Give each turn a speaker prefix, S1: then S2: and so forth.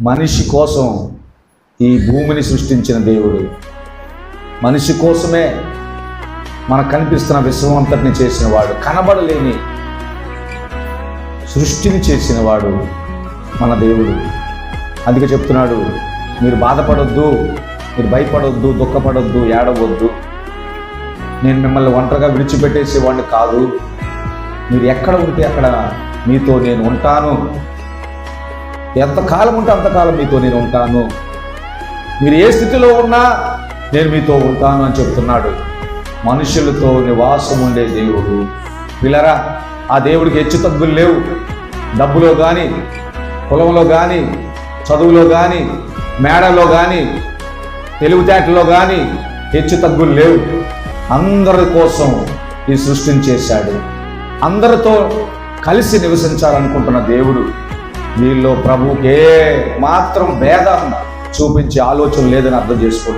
S1: మనిషి కోసం ఈ భూమిని సృష్టించిన దేవుడు, మనిషి కోసమే మనకు కనిపిస్తున్న విశ్వం అంతటిని చేసిన వాడు, కనబడలేని సృష్టిని చేసిన వాడు మన దేవుడు. అందుకే చెప్తున్నాడు, మీరు బాధపడొద్దు, మీరు భయపడొద్దు, దుఃఖపడొద్దు, ఏడవద్దు. నేను మిమ్మల్ని ఒంటరిగా విడిచిపెట్టేసేవాడిని కాదు. మీరు ఎక్కడ ఉంటే అక్కడ మీతో నేను ఉంటాను. ఎంతకాలం ఉంటే అంతకాలం మీతో నేను ఉంటాను. మీరు ఏ స్థితిలో ఉన్నా నేను మీతో ఉంటాను అని చెప్తున్నాడు. మనుషులతో నివాసం ఉండే దేవుడు. పిల్లరా, ఆ దేవుడికి హెచ్చు తగ్గులు లేవు. డబ్బులో కానీ, కులంలో కానీ, చదువులో కానీ, మేడలో కానీ, తెలివితేటలో కానీ హెచ్చు తగ్గులు లేవు. అందరి కోసం ఈ సృష్టిని చేశాడు. అందరితో కలిసి నివసించాలనుకుంటున్న దేవుడు. వీళ్ళలో ప్రభువుకే మాత్రం భేదం చూపించే ఆలోచన లేదని అర్థం చేసుకోండి.